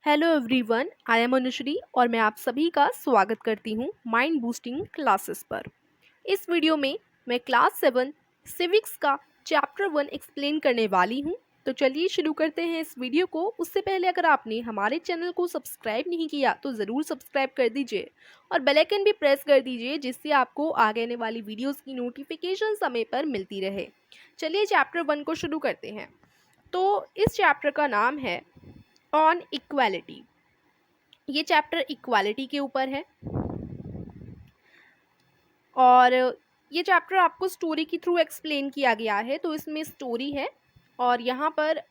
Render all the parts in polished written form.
Hello everyone, I am Anushree और मैं आप सभी का स्वागत करती हूँ माइंड बूस्टिंग क्लासेस पर। इस वीडियो में मैं क्लास 7 सिविक्स का चैप्टर 1 एक्सप्लेन करने वाली हूँ। तो चलिए शुरू करते हैं इस वीडियो को। उससे पहले अगर आपने हमारे चैनल को सब्सक्राइब नहीं किया तो ज़रूर सब्सक्राइब कर दीजिए और बेल आइकन भी प्रेस कर दीजिए, जिससे आपको आगे आने वाली वीडियोज़ की नोटिफिकेशन समय पर मिलती रहे। चलिए चैप्टर 1 को शुरू करते हैं। तो इस चैप्टर का नाम है ऑन इक्वालिटी। ये चैप्टर इक्वालिटी के ऊपर है और ये चैप्टर आपको स्टोरी के थ्रू एक्सप्लेन किया गया है। तो इसमें स्टोरी है और यहाँ पर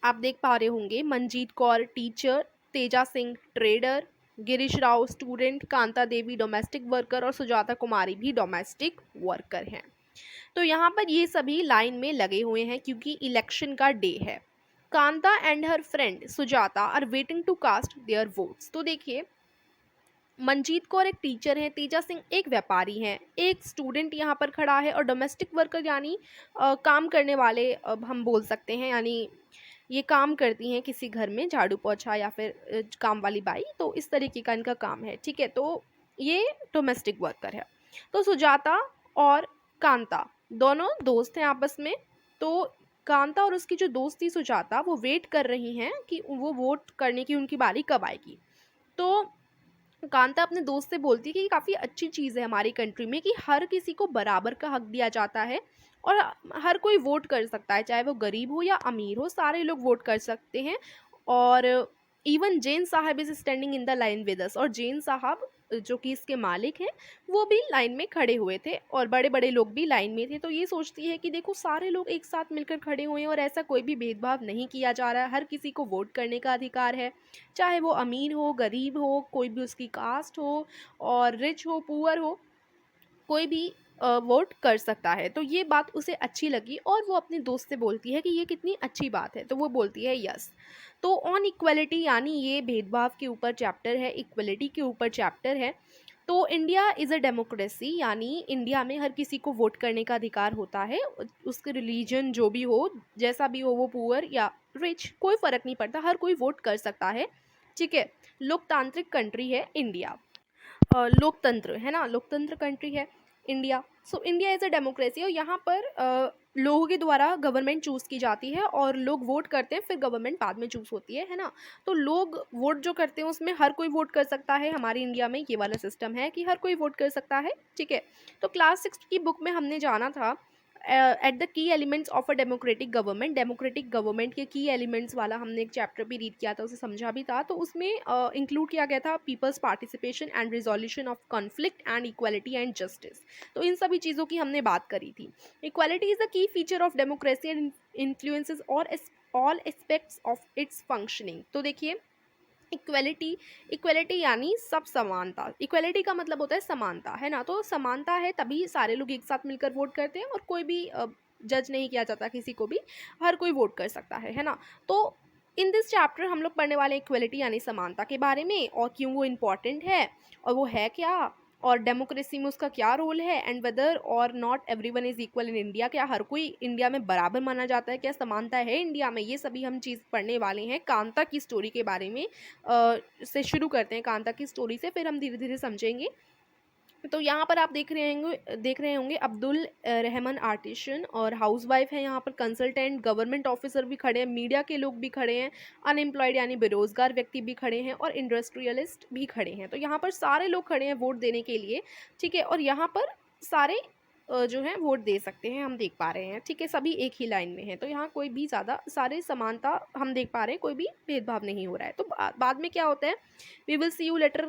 आप देख पा रहे होंगे Manjeet Kaur teacher, Teja Singh trader, Girish Rao student, Kanta Devi domestic worker और सुजाता कुमारी भी डोमेस्टिक वर्कर हैं। तो यहाँ पर ये सभी लाइन में लगे हुए हैं क्योंकि इलेक्शन का डे है। Kanta and her friend Sujata are waiting to cast their votes. तो देखिए, मंजीत कौर एक टीचर है, तेजा सिंह एक व्यापारी हैं, एक स्टूडेंट यहाँ पर खड़ा है और डोमेस्टिक वर्कर यानी काम करने वाले हम बोल सकते हैं, यानी ये काम करती हैं किसी घर में, झाड़ू पोछा या फिर काम वाली बाई। तो इस तरीके का इनका काम है, ठीक है। तो ये डोमेस्टिक वर्कर है। तो सुजाता और कांता दोनों दोस्त हैं आपस में। तो कांता और उसकी जो दोस्त थी सुजाता, वो वेट कर रही हैं कि वो वोट करने की उनकी बारी कब आएगी। तो कांता अपने दोस्त से बोलती है कि ये काफ़ी अच्छी चीज़ है हमारी कंट्री में कि हर किसी को बराबर का हक दिया जाता है और हर कोई वोट कर सकता है, चाहे वो गरीब हो या अमीर हो, सारे लोग वोट कर सकते हैं। और इवन जैन साहब is standing in the line with us. और जैन साहब जो कि इसके मालिक हैं, वो भी लाइन में खड़े हुए थे और बड़े बड़े लोग भी लाइन में थे। तो ये सोचती है कि देखो, सारे लोग एक साथ मिलकर खड़े हुए हैं और ऐसा कोई भी भेदभाव नहीं किया जा रहा है, हर किसी को वोट करने का अधिकार है, चाहे वो अमीर हो गरीब हो, कोई भी उसकी कास्ट हो और रिच हो पुअर हो, कोई भी वोट कर सकता है। तो ये बात उसे अच्छी लगी और वो अपने दोस्त से बोलती है कि ये कितनी अच्छी बात है। तो वो बोलती है यस। तो ऑन इक्वलिटी यानी ये भेदभाव के ऊपर चैप्टर है, इक्वलिटी के ऊपर चैप्टर है। तो इंडिया इज़ अ डेमोक्रेसी यानी इंडिया में हर किसी को वोट करने का अधिकार होता है, उसके रिलीजन जो भी हो, जैसा भी हो, वो पुअर या रिच, कोई फ़र्क नहीं पड़ता, हर कोई वोट कर सकता है, ठीक है। लोकतांत्रिक कंट्री है इंडिया, लोकतंत्र है ना, लोकतंत्र कंट्री है India. So India is a democracy और यहाँ पर लोगों के द्वारा गवर्नमेंट चूज़ की जाती है और लोग वोट करते हैं, फिर गवर्नमेंट बाद में चूज़ होती है ना। तो लोग वोट जो करते हैं उसमें हर कोई वोट कर सकता है। हमारे इंडिया में ये वाला सिस्टम है कि हर कोई वोट कर सकता है, ठीक है। तो क्लास 6 की बुक में हमने जाना था at the key elements of a democratic government. Democratic government के की एलिमेंट्स वाला हमने एक चैप्टर भी रीड किया था, उसे समझा भी था। तो उसमें इंक्लूड किया गया था peoples participation and resolution of conflict and equality and justice. तो इन सभी चीज़ों की हमने बात करी थी। Equality is the key feature of democracy and influences all aspects of its functioning. तो देखिए, इक्वलिटी, इक्वलिटी यानी सब समानता। इक्वलिटी का मतलब होता है समानता, है ना। तो समानता है तभी सारे लोग एक साथ मिलकर वोट करते हैं और कोई भी जज नहीं किया जाता किसी को भी, हर कोई वोट कर सकता है ना। तो इन दिस चैप्टर हम लोग पढ़ने वाले इक्वलिटी यानी समानता के बारे में और क्यों वो इम्पॉर्टेंट है और वो है क्या, और डेमोक्रेसी में उसका क्या रोल है, एंड वेदर और not everyone is equal in India. क्या हर कोई इंडिया में बराबर माना जाता है, क्या समानता है इंडिया में, ये सभी हम चीज़ पढ़ने वाले हैं कांता की स्टोरी के बारे में। से शुरू करते हैं कांता की स्टोरी से, फिर हम धीरे धीरे समझेंगे। तो यहाँ पर आप देख रहे होंगे अब्दुल रहमान आर्टिशन और हाउसवाइफ है, यहाँ पर कंसल्टेंट, गवर्नमेंट ऑफिसर भी खड़े हैं, मीडिया के लोग भी खड़े हैं, अनएम्प्लॉयड यानी बेरोजगार व्यक्ति भी खड़े हैं और इंडस्ट्रियलिस्ट भी खड़े हैं। तो यहाँ पर सारे लोग खड़े हैं वोट देने के लिए, ठीक है। और यहाँ पर सारे जो है वोट दे सकते हैं, हम देख पा रहे हैं, ठीक है। सभी एक ही लाइन में है, तो यहाँ कोई भी ज़्यादा, सारे समानता हम देख पा रहे हैं, कोई भी भेदभाव नहीं हो रहा है। तो बाद में क्या होता है, we will see you later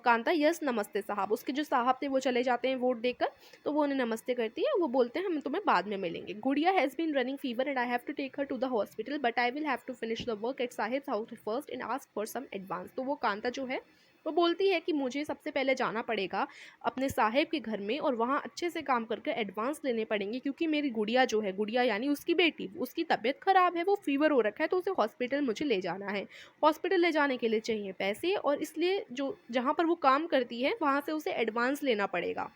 Kanta, yes नमस्ते साहब। उसके जो साहब थे वो चले जाते हैं वोट देकर, तो वो उन्हें नमस्ते करती है, वो बोलते हैं हम तुम्हें बाद में मिलेंगे। Gudiya has been running fever and I have to take her to the hospital but I will have to finish the work at sahib house first and ask for some advance. तो वो कांता जो है वो बोलती है कि मुझे सबसे पहले जाना पड़ेगा अपने साहेब के घर में और वहाँ अच्छे से काम करके एडवांस लेने पड़ेंगे, क्योंकि मेरी गुड़िया जो है, गुड़िया यानी उसकी बेटी, उसकी तबीयत ख़राब है, वो फीवर हो रखा है, तो उसे हॉस्पिटल मुझे ले जाना है। हॉस्पिटल ले जाने के लिए चाहिए पैसे और इसलिए जो जहाँ पर वो काम करती है वहाँ से उसे एडवांस लेना पड़ेगा।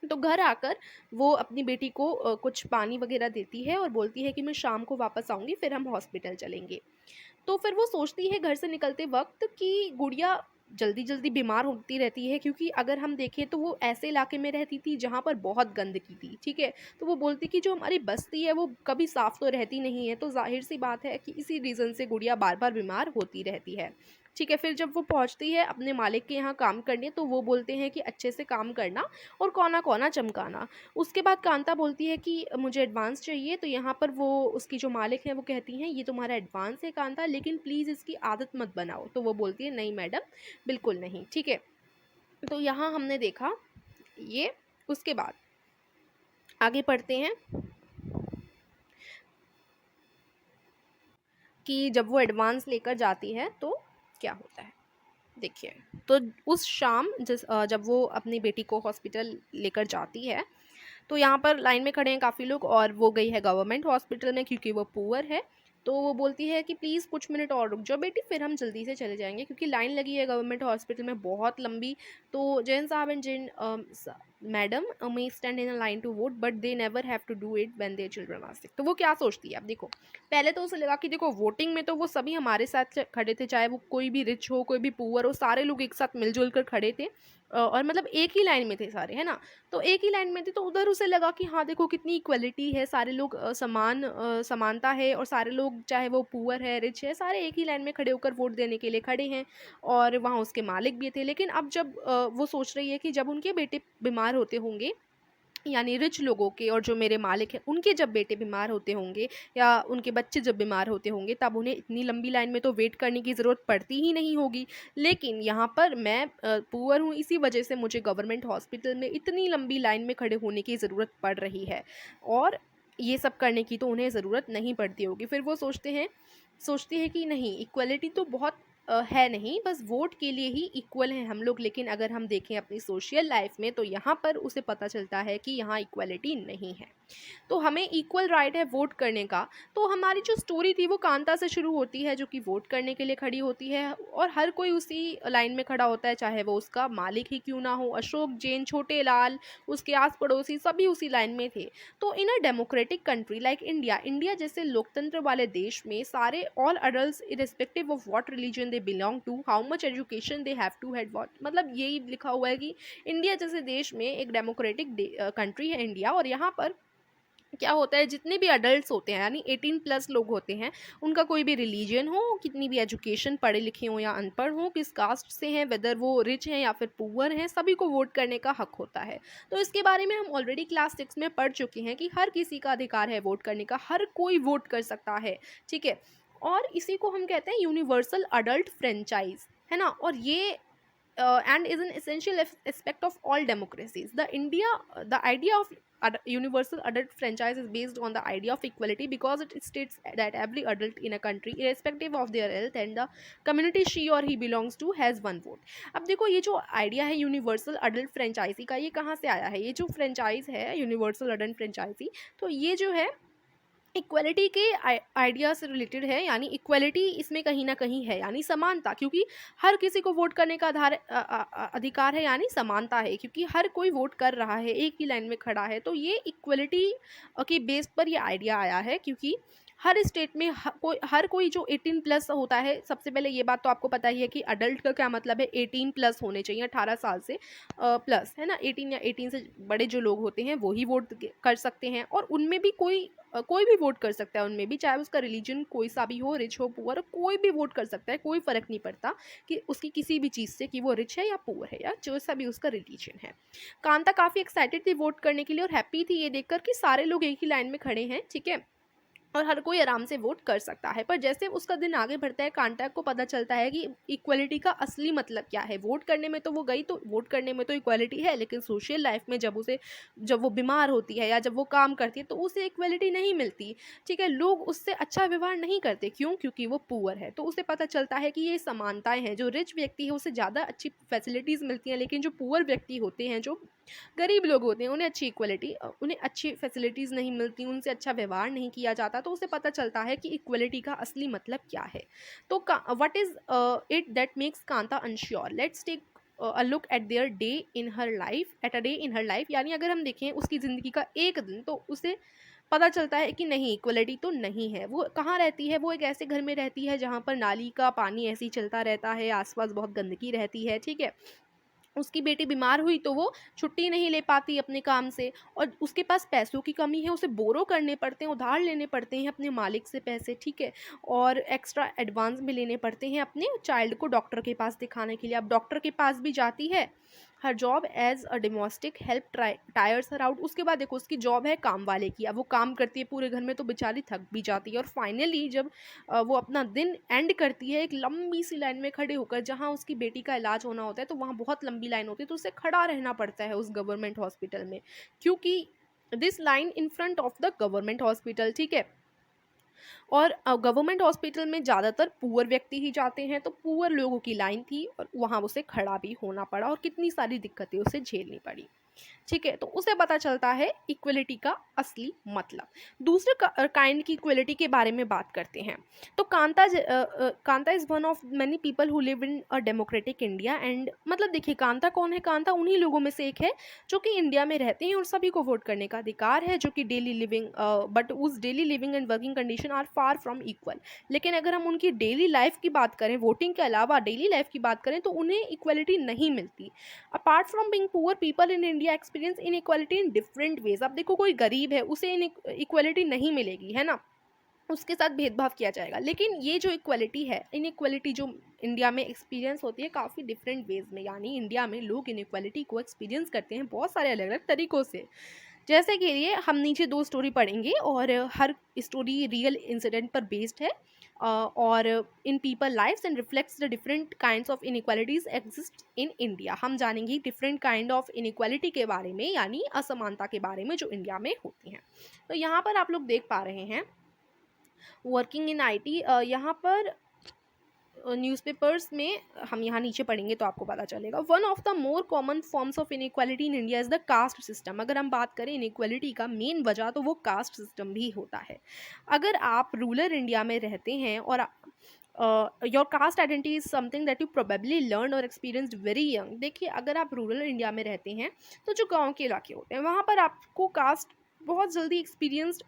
तो घर आकर वो अपनी बेटी को कुछ पानी वगैरह देती है और बोलती है कि मैं शाम को वापस आऊँगी, फिर हम हॉस्पिटल चलेंगे। तो फिर वो सोचती है घर से निकलते वक्त कि गुड़िया जल्दी जल्दी बीमार होती रहती है, क्योंकि अगर हम देखें तो वो ऐसे इलाके में रहती थी जहाँ पर बहुत गंदगी थी, ठीक है। तो वो बोलती कि जो हमारी बस्ती है वो कभी साफ़ तो रहती नहीं है, तो जाहिर सी बात है कि इसी रीज़न से गुड़िया बार बार बीमार होती रहती है, ठीक है। फिर जब वो पहुँचती है अपने मालिक के यहाँ काम करने, तो वो बोलते हैं कि अच्छे से काम करना और कोना कोना चमकाना। उसके बाद कांता बोलती है कि मुझे एडवांस चाहिए, तो यहाँ पर वो उसकी जो मालिक हैं वो कहती हैं ये तुम्हारा एडवांस है कांता, लेकिन प्लीज़ इसकी आदत मत बनाओ। तो वो बोलती है नहीं मैडम, बिल्कुल नहीं, ठीक है। तो यहाँ हमने देखा ये। उसके बाद आगे पढ़ते हैं कि जब वो एडवांस लेकर जाती है तो क्या होता है, देखिए। तो उस शाम जब वो अपनी बेटी को हॉस्पिटल लेकर जाती है, तो यहाँ पर लाइन में खड़े हैं काफ़ी लोग, और वो गई है गवर्नमेंट हॉस्पिटल में क्योंकि वो पुअर है। तो वो बोलती है कि प्लीज़ कुछ मिनट और रुक जाओ बेटी, फिर हम जल्दी से चले जाएंगे, क्योंकि लाइन लगी है गवर्नमेंट हॉस्पिटल में बहुत लंबी। तो Jain sahab and Jain madam may stand in a line to vote, but they never have to do it when their children are sick. तो वो क्या सोचती है, अब देखो, पहले तो उसे लगा कि देखो वोटिंग में तो वो सभी हमारे साथ खड़े थे, चाहे वो कोई भी रिच हो कोई भी पुअर हो, सारे लोग एक साथ मिलजुल कर खड़े थे, और मतलब एक ही लाइन में थे सारे, है ना। तो एक ही लाइन में थे, तो उधर उसे लगा कि हाँ देखो कितनी इक्वलिटी है, सारे लोग समानता है, और सारे लोग चाहे वो पुअर है रिच है, सारे एक ही लाइन में खड़े होकर वोट देने के लिए खड़े हैं, और वहाँ उसके मालिक भी थे। लेकिन अब जब वो सोच रही है कि जब उनके बेटे बीमार होते होंगे, यानी रिच लोगों के, और जो मेरे मालिक हैं उनके जब बेटे बीमार होते होंगे या उनके बच्चे जब बीमार होते होंगे, तब उन्हें इतनी लंबी लाइन में तो वेट करने की ज़रूरत पड़ती ही नहीं होगी। लेकिन यहाँ पर मैं पुअर हूँ, इसी वजह से मुझे गवर्नमेंट हॉस्पिटल में इतनी लंबी लाइन में खड़े होने की ज़रूरत पड़ रही है, और ये सब करने की तो उन्हें ज़रूरत नहीं पड़ती होगी। फिर वो सोचती है कि नहीं, इक्वलिटी तो बहुत है नहीं, बस वोट के लिए ही इक्वल हैं हम लोग। लेकिन अगर हम देखें अपनी सोशल लाइफ में, तो यहाँ पर उसे पता चलता है कि यहाँ इक्वलिटी नहीं है, तो हमें इक्वल राइट है वोट करने का। तो हमारी जो स्टोरी थी वो कांता से शुरू होती है, जो कि वोट करने के लिए खड़ी होती है, और हर कोई उसी लाइन में खड़ा होता है, चाहे वो उसका मालिक ही क्यों ना हो। अशोक, जैन, छोटे लाल, उसके आस पड़ोसी सभी उसी लाइन में थे। तो in a democratic country like India जैसे लोकतंत्र वाले देश में, सारे all adults irrespective of what religion they belong to, how much education they have to had what, मतलब यही लिखा हुआ है कि इंडिया जैसे देश में, एक डेमोक्रेटिक कंट्री है इंडिया, और यहाँ पर क्या होता है, जितने भी अडल्ट्स होते हैं यानी 18+ लोग होते हैं, उनका कोई भी रिलीजन हो, कितनी भी एजुकेशन, पढ़े लिखे हो या अनपढ़ हो, किस कास्ट से हैं, वेदर वो रिच हैं या फिर पुअर हैं, सभी को वोट करने का हक होता है। तो इसके बारे में हम ऑलरेडी क्लास 6 में पढ़ चुके हैं कि हर किसी का अधिकार है वोट करने का, हर कोई वोट कर सकता है, ठीक है। और इसी को हम कहते हैं यूनिवर्सल अडल्ट फ्रेंचाइज, है ना। और ये and is an essential aspect of all democracies. The idea of universal adult franchise is based on the idea of equality, because it states that every adult in a country, irrespective of their health and the community she or he belongs to, has one vote. अब देखो, ये जो idea है universal adult franchise का, ये कहाँ से आया है? ये जो फ्रेंचाइज है यूनिवर्सल अडल्ट फ्रेंचाइजी, तो ये जो है इक्वलिटी के आइडिया से रिलेटेड है, यानी इक्वलिटी इसमें कहीं ना कहीं है, यानी समानता, क्योंकि हर किसी को वोट करने का अधिकार है, यानी समानता है, क्योंकि हर कोई वोट कर रहा है, एक ही लाइन में खड़ा है। तो ये इक्वलिटी के बेस पर ये आइडिया आया है, क्योंकि हर स्टेट में हर कोई जो 18+ होता है, सबसे पहले ये बात तो आपको पता ही है कि अडल्ट का क्या मतलब है, 18+ होने चाहिए, 18 साल से प्लस, है ना। 18 या 18 से बड़े जो लोग होते हैं वो ही वोट कर सकते हैं, और उनमें भी कोई भी वोट कर सकता है, उनमें भी, चाहे उसका रिलीजन कोई सा भी हो, रिच हो पुअर, कोई भी वोट कर सकता है, कोई फ़र्क नहीं पड़ता कि उसकी किसी भी चीज़ से, कि वो रिच है या पुअर है, या जो सा भी उसका रिलीजन है। कांता काफ़ी एक्साइटेड थी वोट करने के लिए, और हैप्पी थी ये देखकर कि सारे लोग एक ही लाइन में खड़े हैं, ठीक है, और हर कोई आराम से वोट कर सकता है। पर जैसे उसका दिन आगे बढ़ता है, कांता को पता चलता है कि इक्वलिटी का असली मतलब क्या है। वोट करने में तो वो गई, तो वोट करने में तो इक्वलिटी है, लेकिन सोशल लाइफ में जब वो बीमार होती है या जब वो काम करती है, तो उसे इक्वलिटी नहीं मिलती, ठीक है। लोग उससे अच्छा व्यवहार नहीं करते, क्यों? क्योंकि वो पुअर है। तो उसे पता चलता है कि ये समानताएं हैं, जो रिच व्यक्ति है उसे ज़्यादा अच्छी फैसिलिटीज़ मिलती हैं, लेकिन जो पुअर व्यक्ति होते हैं, जो गरीब लोग होते हैं, उन्हें अच्छी फैसिलिटीज़ नहीं मिलती, उनसे अच्छा व्यवहार नहीं किया जाता। तो उसे पता चलता है कि इक्वलिटी का असली मतलब क्या है। तो what is it that makes Kanta unsure? Let's take a look at their day in her life, यानी अगर हम देखें उसकी ज़िंदगी का एक दिन, तो उसे पता चलता है कि नहीं, इक्वलिटी तो नहीं है। वो कहाँ रहती है? वो एक ऐसे घर में रहती है जहाँ पर नाली का पानी ऐसे ही चलता रहता है, आसपास बहुत गंदगी रहती है, ठीक है। उसकी बेटी बीमार हुई तो वो छुट्टी नहीं ले पाती अपने काम से, और उसके पास पैसों की कमी है, उसे बोरो करने पड़ते हैं, उधार लेने पड़ते हैं अपने मालिक से पैसे, ठीक है। और एक्स्ट्रा एडवांस भी लेने पड़ते हैं अपने चाइल्ड को डॉक्टर के पास दिखाने के लिए। अब डॉक्टर के पास भी जाती है। Her job as a domestic help tires her out. उसके बाद देखो उसकी जॉब है काम वाले की, अब वो काम करती है पूरे घर में तो बेचारी थक भी जाती है। और फाइनली जब वो अपना दिन एंड करती है एक लंबी सी लाइन में खड़े होकर, जहाँ उसकी बेटी का इलाज होना होता है, तो वहाँ बहुत लंबी लाइन होती है, तो उसे खड़ा रहना पड़ता है उस गवर्नमेंट हॉस्पिटल में, क्योंकि this line in front of the government hospital, ठीक है। और गवर्नमेंट हॉस्पिटल में ज़्यादातर पुअर व्यक्ति ही जाते हैं, तो पुअर लोगों की लाइन थी और वहाँ उसे खड़ा भी होना पड़ा और कितनी सारी दिक्कतें उसे झेलनी पड़ी, ठीक है। तो उसे पता चलता है इक्वलिटी का असली मतलब। दूसरे काइंड की इक्वलिटी के बारे में बात करते हैं। तो Kanta is one of many people who live in a democratic India and, मतलब देखिए कांता कौन है? कांता उन्हीं लोगों में से एक है जो कि इंडिया में रहते हैं और सभी को वोट करने का अधिकार है, जो कि डेली लिविंग बट उस daily living and working condition are far from equal. लेकिन अगर हम उनकी डेली लाइफ की बात करें, वोटिंग के अलावा डेली लाइफ की बात करें, तो उन्हें इक्वलिटी नहीं मिलती। Apart from being poor, people in India experience inequality in different ways. अब देखो कोई गरीब है उसे इक्वलिटी नहीं मिलेगी, है ना, उसके साथ भेदभाव किया जाएगा। लेकिन ये जो इक्वलिटी है, इनइक्वलिटी जो इंडिया में एक्सपीरियंस होती है काफ़ी डिफरेंट वेज में, यानी इंडिया में लोग इनइक्वलिटी को एक्सपीरियंस करते हैं बहुत सारे अलग अलग तरीक़ों से। जैसे कि लिए हम नीचे 2 स्टोरी पढ़ेंगे और हर स्टोरी रियल इंसिडेंट पर बेस्ड है, और in people lives and reflects the different kinds of inequalities exist in India. हम जानेंगे डिफरेंट काइंड ऑफ इनइक्वालिटी के बारे में, यानी असमानता के बारे में जो इंडिया में होती हैं। तो यहाँ पर आप लोग देख पा रहे हैं वर्किंग इन आईटी। यहाँ पर न्यूज़पेपर्स में हम यहाँ नीचे पढ़ेंगे तो आपको पता चलेगा। One of the more common forms of inequality in India is the caste system. अगर हम बात करें इनइक्वालिटी का मेन वजह, तो वो कास्ट सिस्टम भी होता है। अगर आप रूरल इंडिया में रहते हैं और your cast identity is something that you probably learn और एक्सपीरियंस्ड वेरी यंग। देखिए अगर आप रूरल इंडिया में रहते हैं, तो जो गांव के इलाके होते हैं वहाँ पर आपको कास्ट बहुत जल्दी एक्सपीरियंस्ड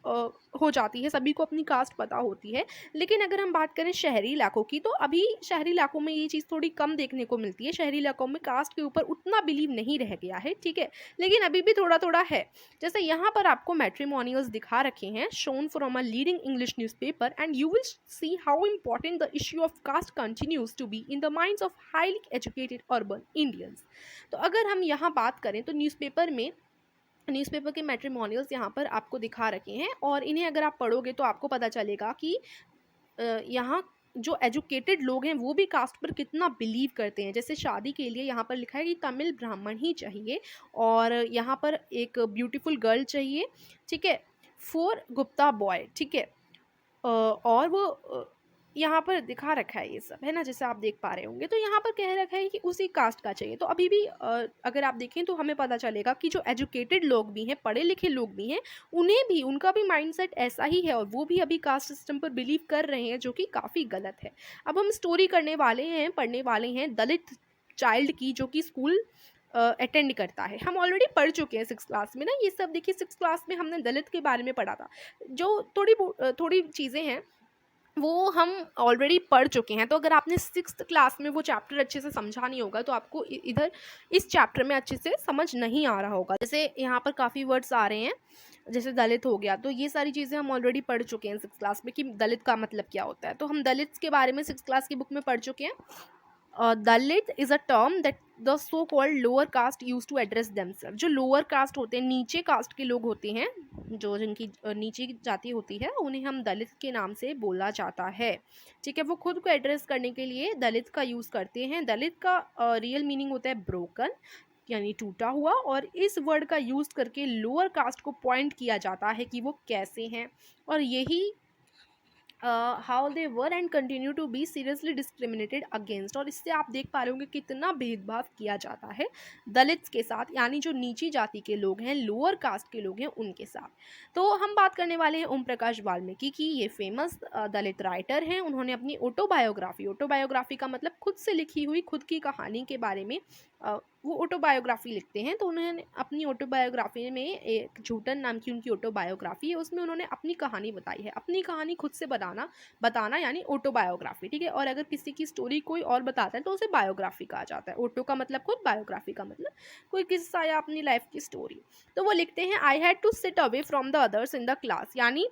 हो जाती है, सभी को अपनी कास्ट पता होती है। लेकिन अगर हम बात करें शहरी इलाकों की, तो अभी शहरी इलाकों में ये चीज़ थोड़ी कम देखने को मिलती है। शहरी इलाकों में कास्ट के ऊपर उतना बिलीव नहीं रह गया है, ठीक है, लेकिन अभी भी थोड़ा थोड़ा है। जैसे यहाँ पर आपको मैट्रिमोनियल्स दिखा रखे हैं, shown from a leading English newspaper, and you will see how important the issue of caste continues to be in the minds of highly educated urban Indians. तो अगर हम यहाँ बात करें तो न्यूज़पेपर के मैट्रिमोनियल्स यहाँ पर आपको दिखा रखे हैं, और इन्हें अगर आप पढ़ोगे तो आपको पता चलेगा कि यहाँ जो एजुकेटेड लोग हैं वो भी कास्ट पर कितना बिलीव करते हैं। जैसे शादी के लिए यहाँ पर लिखा है कि तमिल ब्राह्मण ही चाहिए, और यहाँ पर एक ब्यूटीफुल गर्ल चाहिए, ठीक है, फॉर गुप्ता बॉय, ठीक है। और वो यहाँ पर दिखा रखा है ये सब, है ना, जैसे आप देख पा रहे होंगे। तो यहाँ पर कह रखा है कि उसी कास्ट का चाहिए। तो अभी भी अगर आप देखें तो हमें पता चलेगा कि जो एजुकेटेड लोग भी हैं, पढ़े लिखे लोग भी हैं, उन्हें भी उनका भी माइंडसेट ऐसा ही है, और वो भी अभी कास्ट सिस्टम पर बिलीव कर रहे हैं, जो कि काफ़ी गलत है। अब हम स्टोरी पढ़ने वाले हैं दलित चाइल्ड की, जो कि स्कूल अटेंड करता है। हम ऑलरेडी पढ़ चुके हैं 6th क्लास में ना ये सब। देखिए 6th क्लास में हमने दलित के बारे में पढ़ा था। जो थोड़ी चीज़ें हैं वो हम ऑलरेडी पढ़ चुके हैं। तो अगर आपने 6th क्लास में वो चैप्टर अच्छे से समझा नहीं होगा, तो आपको इधर इस चैप्टर में अच्छे से समझ नहीं आ रहा होगा। जैसे यहाँ पर काफ़ी वर्ड्स आ रहे हैं, जैसे दलित हो गया, तो ये सारी चीज़ें हम ऑलरेडी पढ़ चुके हैं 6th क्लास में कि दलित का मतलब क्या होता है। तो हम दलित के बारे में 6th क्लास की बुक में पढ़ चुके हैं। Dalit is a term that the so called lower caste use to address themselves. जो लोअर कास्ट होते हैं, नीचे कास्ट के लोग होते हैं, जिनकी नीचे की जाति होती है, उन्हें हम दलित के नाम से बोला जाता है, ठीक है। वो खुद को एड्रेस करने के लिए दलित का यूज़ करते हैं। दलित का रियल मीनिंग होता है ब्रोकन, यानी टूटा हुआ, और इस वर्ड का यूज़ करके लोअर कास्ट को पॉइंट किया जाता है कि वो कैसे हैं, और यही how they were and continue to be seriously discriminated against. और इससे आप देख पा रहे होंगे कितना भेदभाव किया जाता है दलित्स के साथ, यानी जो नीची जाति के लोग हैं, लोअर कास्ट के लोग हैं, उनके साथ। तो हम बात करने वाले हैं ओम प्रकाश वाल्मीकि की। ये फेमस दलित राइटर हैं। उन्होंने अपनी ऑटोबायोग्राफी का मतलब खुद से लिखी हुई खुद की कहानी के बारे में वो ऑटोबायोग्राफी लिखते हैं, तो उन्होंने अपनी ऑटोबायोग्राफी में, एक झूठन नाम की उनकी ऑटोबायोग्राफी है, उसमें उन्होंने अपनी कहानी बताई है। अपनी कहानी खुद से बताना यानी ऑटोबायोग्राफी, ठीक है। और अगर किसी की स्टोरी कोई और बताता है तो उसे बायोग्राफी कहा जाता है। ऑटो का मतलब खुद, बायोग्राफी का मतलब कोई किस्सा या अपनी लाइफ की स्टोरी। तो वो लिखते हैं, I had to sit away from the others in the class, यानी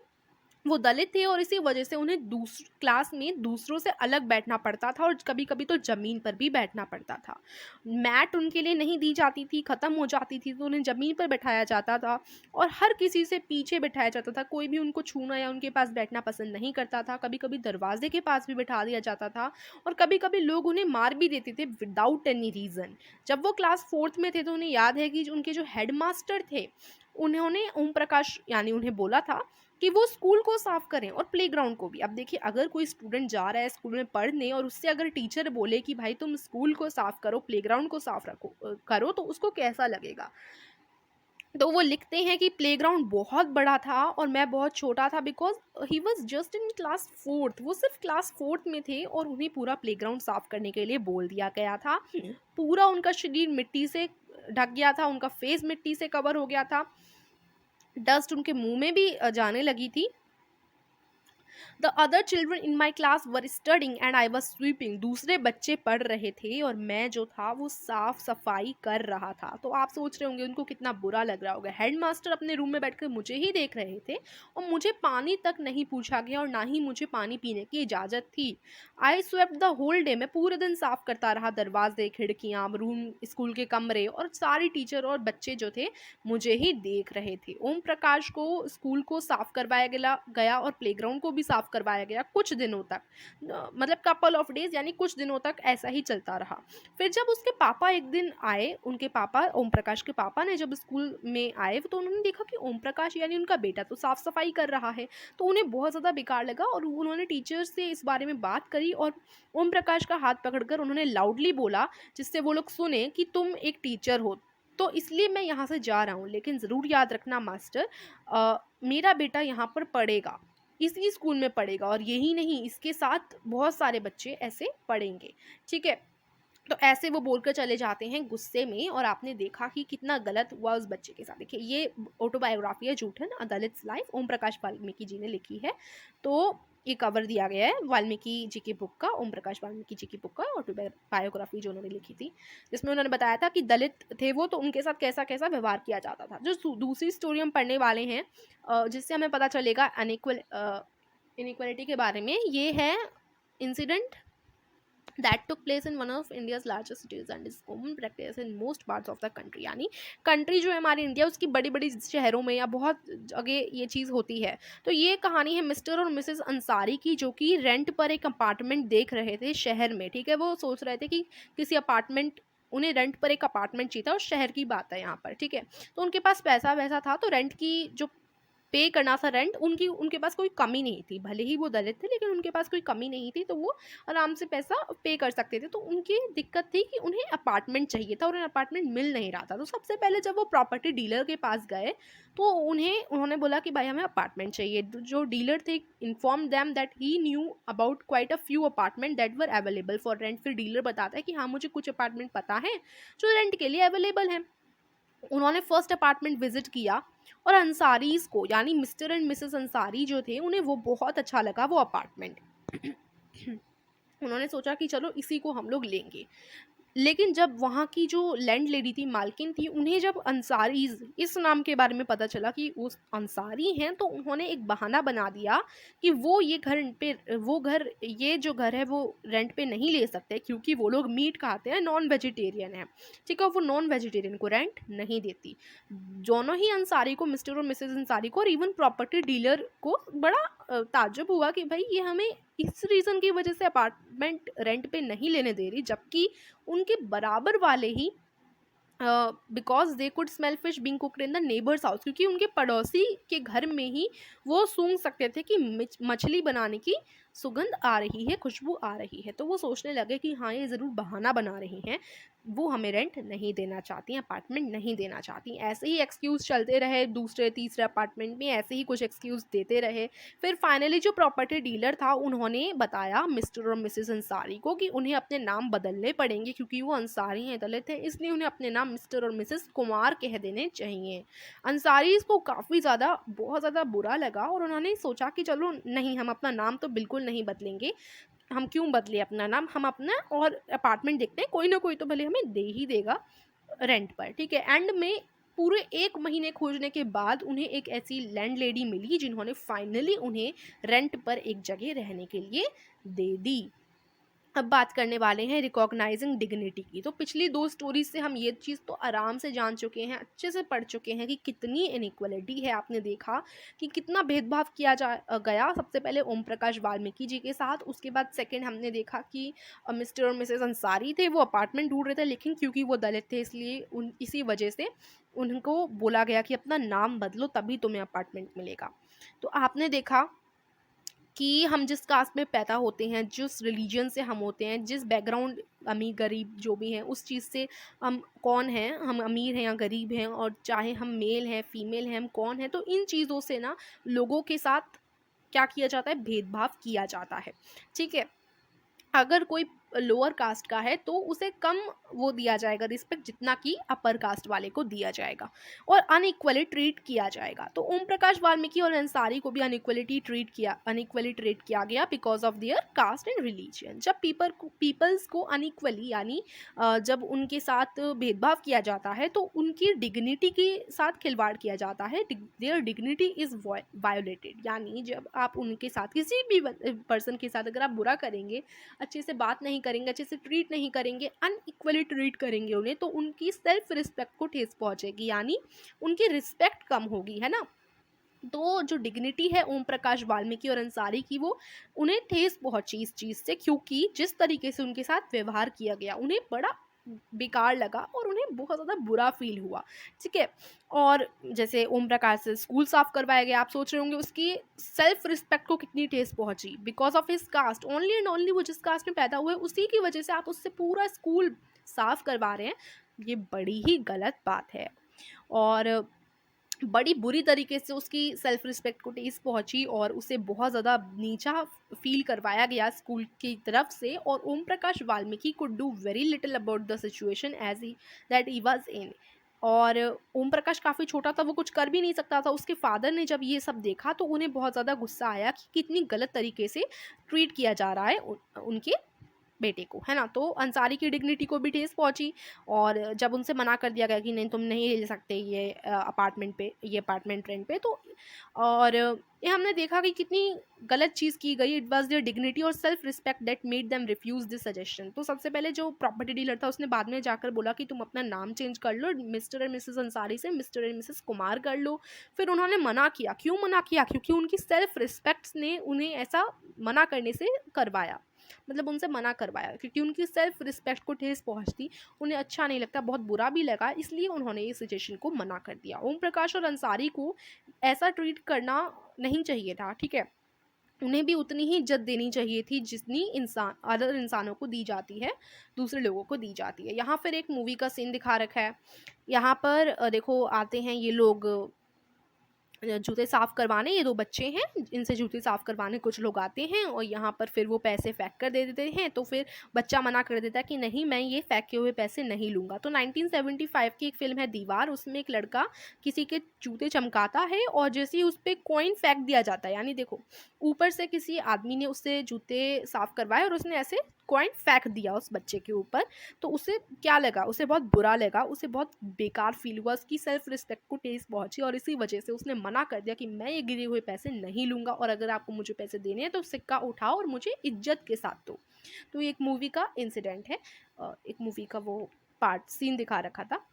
वो दलित थे और इसी वजह से उन्हें क्लास में दूसरों से अलग बैठना पड़ता था, और कभी कभी तो ज़मीन पर भी बैठना पड़ता था। मैट उनके लिए नहीं दी जाती थी, ख़त्म हो जाती थी, तो उन्हें ज़मीन पर बैठाया जाता था और हर किसी से पीछे बैठाया जाता था। कोई भी उनको छूना या उनके पास बैठना पसंद नहीं करता था। कभी कभी दरवाजे के पास भी बैठा दिया जाता था, और कभी कभी लोग उन्हें मार भी देते थे विदाउट एनी रीज़न। जब वो क्लास 4th में थे तो उन्हें याद है कि जो उनके जो हेड मास्टर थे, उन्होंने ओम प्रकाश यानी उन्हें बोला था कि वो स्कूल को साफ करें और प्लेग्राउंड को भी। अब देखिए, अगर कोई स्टूडेंट जा रहा है स्कूल में पढ़ने और उससे अगर टीचर बोले कि भाई तुम स्कूल को साफ करो, प्लेग्राउंड को साफ करो, तो उसको कैसा लगेगा। तो वो लिखते हैं कि प्लेग्राउंड बहुत बड़ा था और मैं बहुत छोटा था, because he was just in class 4th। वो सिर्फ क्लास 4th में थे और उन्हें पूरा प्लेग्राउंड साफ करने के लिए बोल दिया गया था। पूरा उनका शरीर मिट्टी से ढक गया था, उनका फेस मिट्टी से कवर हो गया था, डस्ट उनके मुंह में भी जाने लगी थी। The other children in my class were studying and I was sweeping. दूसरे बच्चे पढ़ रहे थे और मैं जो था वो साफ सफाई कर रहा था। तो आप सोच रहे होंगे उनको कितना बुरा लग रहा होगा। हेड मास्टर अपने रूम में बैठकर मुझे ही देख रहे थे और मुझे पानी तक नहीं पूछा गया और ना ही मुझे पानी पीने की इजाज़त थी। आई स्वेप्ट द होल डे। मैं पूरे दिन साफ करता रहा, दरवाजे, खिड़कियाँ, रूम, स्कूल के कमरे, और सारी टीचर और बच्चे जो थे मुझे ही देख रहे थे। ओम प्रकाश को स्कूल को साफ करवाया गया और प्लेग्राउंड को भी साफ करवाया गया कुछ दिनों तक, मतलब कपल ऑफ डेज, यानी कुछ दिनों तक ऐसा ही चलता रहा। फिर जब उसके पापा एक दिन आए, उनके पापा, ओम प्रकाश के पापा ने जब स्कूल में आए तो उन्होंने देखा कि ओम प्रकाश यानी उनका बेटा तो साफ सफाई कर रहा है। तो उन्हें बहुत ज़्यादा बेकार लगा और उन्होंने टीचर्स से इस बारे में बात करी और ओम प्रकाश का हाथ पकड़कर उन्होंने लाउडली बोला, जिससे वो लोग सुने, कि तुम एक टीचर हो तो इसलिए मैं यहाँ से जा रहा हूँ, लेकिन ज़रूर याद रखना मास्टर, मेरा बेटा यहाँ पर पढ़ेगा, इसी स्कूल में पढ़ेगा, और यही नहीं, इसके साथ बहुत सारे बच्चे ऐसे पढ़ेंगे, ठीक है। तो ऐसे वो बोलकर चले जाते हैं गुस्से में, और आपने देखा कि कितना गलत हुआ उस बच्चे के साथ। देखिए, ये ऑटोबायोग्राफी है झूठन अ दलित्स लाइफ, ओम प्रकाश वाल्मीकि जी ने लिखी है। तो ये कवर दिया गया है वाल्मीकि जी की बुक का, ओम प्रकाश वाल्मीकि जी की बुक का ऑटोबायोग्राफी जो उन्होंने लिखी थी, जिसमें उन्होंने बताया था कि दलित थे वो, तो उनके साथ कैसा कैसा व्यवहार किया जाता था। जो दूसरी स्टोरी हम पढ़ने वाले हैं, जिससे हमें पता चलेगा इनइक्वलिटी के बारे में, ये है incident that took place in one of India's largest cities and is common practice in most parts of the country। यानी कंट्री जो है हमारी इंडिया, उसकी बड़ी बड़ी शहरों में या बहुत जगह ये चीज़ होती है। तो ये कहानी है मिस्टर और मिसेस अंसारी की, जो कि रेंट पर एक अपार्टमेंट देख रहे थे शहर में, ठीक है। वो सोच रहे थे कि किसी अपार्टमेंट, उन्हें रेंट पर एक अपार्टमेंट चाहिए था, और शहर की बात है यहाँ पर, ठीक है। तो उनके पास पैसा वैसा था, तो रेंट की जो पे करना था रेंट, उनके पास कोई कमी नहीं थी। भले ही वो दलित थे, लेकिन उनके पास कोई कमी नहीं थी, तो वो आराम से पैसा पे कर सकते थे। तो उनकी दिक्कत थी कि उन्हें अपार्टमेंट चाहिए था और उन्हें अपार्टमेंट मिल नहीं रहा था। तो सबसे पहले जब वो प्रॉपर्टी डीलर के पास गए, तो उन्होंने बोला कि भाई हमें अपार्टमेंट चाहिए। जो डीलर थे inform them that he knew about quite a few apartment that were available for rent. फिर डीलर बताता है कि हाँ, मुझे कुछ अपार्टमेंट पता है जो रेंट के लिए अवेलेबल है। उन्होंने फर्स्ट अपार्टमेंट विजिट किया, और अंसारीज को, यानी मिस्टर एंड मिसेस अंसारी जो थे, उन्हें वो बहुत अच्छा लगा वो अपार्टमेंट। उन्होंने सोचा कि चलो इसी को हम लोग लेंगे। लेकिन जब वहाँ की जो लैंड लेडी थी, मालकिन थी, उन्हें जब अंसारीज इस नाम के बारे में पता चला कि उस अंसारी हैं, तो उन्होंने एक बहाना बना दिया कि ये जो घर है वो रेंट पे नहीं ले सकते, क्योंकि वो लोग मीट खाते हैं, नॉन वेजिटेरियन है, ठीक है। वो नॉन वेजिटेरियन को रेंट नहीं देती। दोनों ही अंसारी को, मिस्टर और मिसेज अंसारी को, और इवन प्रॉपर्टी डीलर को बड़ा ताज्जुब हुआ कि भाई ये हमें इस रीज़न की वजह से अपार्टमेंट रेंट पे नहीं लेने दे रही, जबकि उनके बराबर वाले ही, because they could smell fish being cooked in the neighbours house, क्योंकि उनके पड़ोसी के घर में ही वो सूंघ सकते थे कि मछली बनाने की सुगंध आ रही है, खुशबू आ रही है। तो वो सोचने लगे कि हाँ, ये ज़रूर बहाना बना रही हैं, वो हमें रेंट नहीं देना चाहती हैं, अपार्टमेंट नहीं देना चाहती। ऐसे ही एक्सक्यूज़ चलते रहे, दूसरे तीसरे अपार्टमेंट में ऐसे ही कुछ एक्सक्यूज़ देते रहे। फिर फाइनली जो प्रॉपर्टी डीलर था उन्होंने बताया मिस्टर और मिसेस अंसारी को कि उन्हें अपने नाम बदलने पड़ेंगे, क्योंकि वो अंसारी हैं, दलित हैं, इसलिए उन्हें अपने नाम मिस्टर और मिसेस कुमार कह देने चाहिए। अंसारी को काफ़ी ज़्यादा, बहुत ज़्यादा बुरा लगा और उन्होंने सोचा कि चलो नहीं, हम अपना नाम तो बिल्कुल नहीं बदलेंगे, हम क्यों बदले अपना नाम, हम अपना और अपार्टमेंट देखते हैं, कोई ना कोई तो भले हमें दे ही देगा रेंट पर, ठीक है। एंड में पूरे 1 महीने खोजने के बाद उन्हें एक ऐसी लैंडलेडी मिली जिन्होंने फाइनली उन्हें रेंट पर एक जगह रहने के लिए दे दी। अब बात करने वाले हैं रिकॉग्नाइजिंग डिग्निटी की। तो पिछली 2 स्टोरीज से हम ये चीज़ तो आराम से जान चुके हैं, अच्छे से पढ़ चुके हैं कि कितनी इनइक्वालिटी है। आपने देखा कि कितना भेदभाव किया गया, सबसे पहले ओम प्रकाश वाल्मीकि जी के साथ, उसके बाद सेकंड हमने देखा कि मिस्टर और मिसेस अंसारी थे, वो अपार्टमेंट ढूंढ रहे थे, लेकिन क्योंकि वो दलित थे इसलिए इसी वजह से उनको बोला गया कि अपना नाम बदलो तभी तुम्हें अपार्टमेंट मिलेगा। तो आपने देखा कि हम जिस कास्ट में पैदा होते हैं, जिस रिलीजन से हम होते हैं, जिस बैकग्राउंड, अमीर गरीब जो भी हैं, उस चीज़ से हम कौन हैं, हम अमीर हैं या गरीब हैं, और चाहे हम मेल हैं फीमेल हैं, हम कौन हैं, तो इन चीज़ों से ना लोगों के साथ क्या किया जाता है, भेदभाव किया जाता है, ठीक है। अगर कोई लोअर कास्ट का है तो उसे कम वो दिया जाएगा रिस्पेक्ट जितना कि अपर कास्ट वाले को दिया जाएगा, और अनइक्वली ट्रीट किया जाएगा। तो ओम प्रकाश वाल्मीकि और अंसारी को भी अनइक्वली ट्रीट किया गया because of their caste and religion. जब पीपल्स को अनइक्वली यानी जब उनके साथ भेदभाव किया जाता है तो उनकी डिग्निटी के साथ खिलवाड़ किया जाता है, देयर डिग्निटी इज वायोलेटेड। यानी जब आप उनके साथ किसी भी पर्सन के साथ अगर आप बुरा करेंगे, अच्छे से बात नहीं करेंगे, अच्छे से ट्रीट नहीं करेंगे, अनइक्वली ट्रीट करेंगे उन्हें, तो उनकी सेल्फ रिस्पेक्ट को ठेस पहुंचेगी, यानी उनकी रिस्पेक्ट कम होगी, है ना। तो जो डिग्निटी है ओम प्रकाश वाल्मीकि और अंसारी की, वो उन्हें ठेस पहुंची इस चीज़ से, क्योंकि जिस तरीके से उनके साथ व्यवहार किया गया उन्हें बड़ा बेकार लगा और उन्हें बहुत ज़्यादा बुरा फील हुआ, ठीक है। और जैसे ओम प्रकाश से स्कूल साफ करवाया गया, आप सोच रहे होंगे उसकी सेल्फ रिस्पेक्ट को कितनी ठेस पहुंची, because of his cast only and only, वो जिस कास्ट में पैदा हुए उसी की वजह से आप उससे पूरा स्कूल साफ करवा रहे हैं, ये बड़ी ही गलत बात है। और बड़ी बुरी तरीके से उसकी सेल्फ रिस्पेक्ट को ठेस पहुंची और उसे बहुत ज़्यादा नीचा फील करवाया गया स्कूल की तरफ से। और Om Prakash Valmiki could do very little about the situation as he that he was in. और ओम प्रकाश काफ़ी छोटा था, वो कुछ कर भी नहीं सकता था। उसके फादर ने जब ये सब देखा तो उन्हें बहुत ज़्यादा गुस्सा आया कि कितनी गलत तरीके से ट्रीट किया जा रहा है उनके बेटे को, है ना। तो अंसारी की डिग्निटी को भी ठेस पहुंची, और जब उनसे मना कर दिया गया कि नहीं तुम नहीं ले सकते ये अपार्टमेंट रेंट पे, तो और ये हमने देखा कि कितनी गलत चीज़ की गई। इट वाज देयर डिग्निटी और self respect that made them refuse this suggestion. तो सबसे पहले जो प्रॉपर्टी डीलर था उसने बाद में जाकर बोला कि तुम अपना नाम चेंज कर लो, मिस्टर एंड मिसेस अंसारी से मिस्टर एंड मिसेस कुमार कर लो। फिर उन्होंने मना किया। क्यों मना किया? क्योंकि उनकी सेल्फ रिस्पेक्ट ने उन्हें ऐसा मना करने से करवाया, मतलब उनसे मना करवाया, क्योंकि उनकी सेल्फ रिस्पेक्ट को ठेस पहुंचती, उन्हें अच्छा नहीं लगता, बहुत बुरा भी लगा, इसलिए उन्होंने इस सजेशन को मना कर दिया। ओम प्रकाश और अंसारी को ऐसा ट्रीट करना नहीं चाहिए था, ठीक है। उन्हें भी उतनी ही इज्जत देनी चाहिए थी जितनी अदर इंसानों को दी जाती है, दूसरे लोगों को दी जाती है। यहाँ फिर एक मूवी का सीन दिखा रखा है। यहाँ पर देखो आते हैं ये लोग जूते साफ़ करवाने, ये 2 बच्चे हैं, इनसे जूते साफ़ करवाने कुछ लोग आते हैं, और यहाँ पर फिर वो पैसे फेंक कर दे देते हैं। तो फिर बच्चा मना कर देता है कि नहीं, मैं ये फेंके हुए पैसे नहीं लूँगा। तो 1975 की एक फ़िल्म है दीवार, उसमें एक लड़का किसी के जूते चमकाता है और जैसे ही उस पर कॉइन फेंक दिया जाता है, यानी देखो ऊपर से किसी आदमी ने उससे जूते साफ़ करवाए और उसने ऐसे कॉइन फेंक दिया उस बच्चे के ऊपर, तो उसे क्या लगा, उसे बहुत बुरा लगा, उसे बहुत बेकार फील हुआ, उसकी सेल्फ रिस्पेक्ट को ठेस पहुंची, और इसी वजह से उसने मना कर दिया कि मैं ये गिरे हुए पैसे नहीं लूँगा, और अगर आपको मुझे पैसे देने हैं तो सिक्का उठाओ और मुझे इज्जत के साथ दो। तो ये एक मूवी का इंसिडेंट है, एक मूवी का वो पार्ट सीन दिखा रखा था।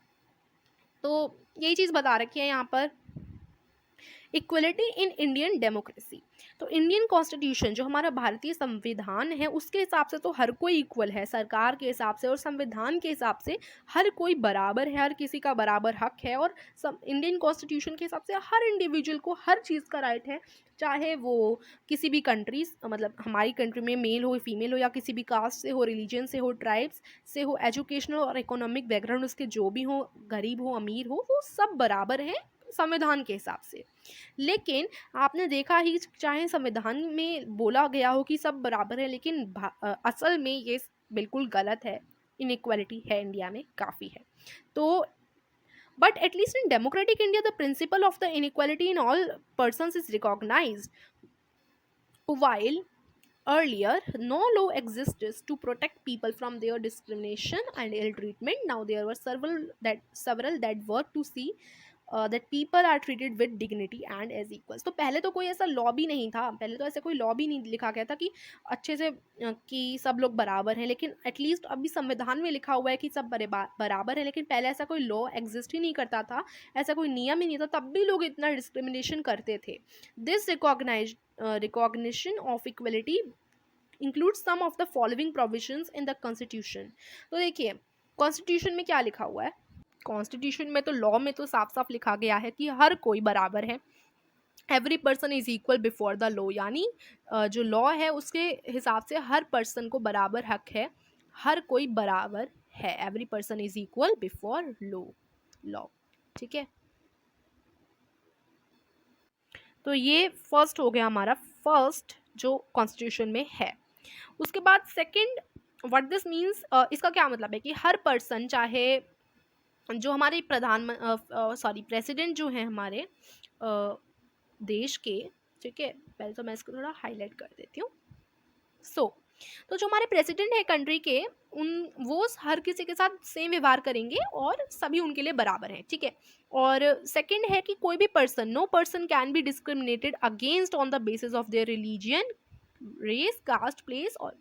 तो यही चीज़ बता रखी है यहाँ पर। Equality in Indian democracy. तो इंडियन कॉन्स्टिट्यूशन जो हमारा भारतीय संविधान है उसके हिसाब से तो हर कोई इक्वल है, सरकार के हिसाब से और संविधान के हिसाब से हर कोई बराबर है, हर किसी का बराबर हक है। और इंडियन कॉन्स्टिट्यूशन के हिसाब से हर इंडिविजुअल को हर चीज़ का राइट है, चाहे वो किसी भी कंट्री मतलब हमारी कंट्री में मेल हो फीमेल हो, या किसी भी कास्ट से हो, रिलीजन से हो, ट्राइब्स से हो, एजुकेशनल और इकोनॉमिक बैकग्राउंड उसके जो भी हो, गरीब हो अमीर हो, वो सब बराबर हैं संविधान के हिसाब से। लेकिन आपने देखा ही, चाहे संविधान में बोला गया हो कि सब बराबर है, लेकिन असल में ये बिल्कुल गलत है, इनइक्वालिटी है इंडिया में काफ़ी है। तो but at least in democratic India the principle of the inequality in all persons is recognised, while earlier no law existed to protect people from their discrimination and ill treatment. Now there were several that work to see that people are treated with dignity and as equals. तो पहले तो कोई ऐसा law भी नहीं था, पहले तो ऐसे कोई लॉ भी नहीं लिखा गया था कि अच्छे से कि सब लोग बराबर हैं, लेकिन एटलीस्ट अभी संविधान में लिखा हुआ है कि सब बराबर है। लेकिन पहले ऐसा कोई लॉ एग्जिस्ट ही नहीं करता था, ऐसा कोई नियम ही नहीं था, तब भी लोग इतना डिस्क्रिमिनेशन करते थे। This recognition of equality includes some of the following provisions in the constitution। तो देखिए कॉन्स्टिट्यूशन में क्या लिखा हुआ है, कॉन्स्टिट्यूशन में तो लॉ में तो साफ साफ लिखा गया है कि हर कोई बराबर है, every person is equal before the law, यानी जो लॉ है उसके हिसाब से हर पर्सन को बराबर हक है, हर कोई बराबर है, every person is equal before law. ठीक है, तो ये फर्स्ट हो गया हमारा, फर्स्ट जो कॉन्स्टिट्यूशन में है। उसके बाद सेकंड, व्हाट दिस मीन्स, इसका क्या मतलब है कि हर पर्सन, चाहे जो हमारे प्रेसिडेंट जो हैं हमारे देश के, ठीक है, पहले तो मैं इसको थोड़ा हाईलाइट कर देती हूँ। तो जो हमारे प्रेसिडेंट है कंट्री के, वो हर किसी के साथ सेम व्यवहार करेंगे और सभी उनके लिए बराबर हैं। ठीक है, और सेकंड है कि कोई भी person, no person can be discriminated against on the basis of their religion, race, caste, place और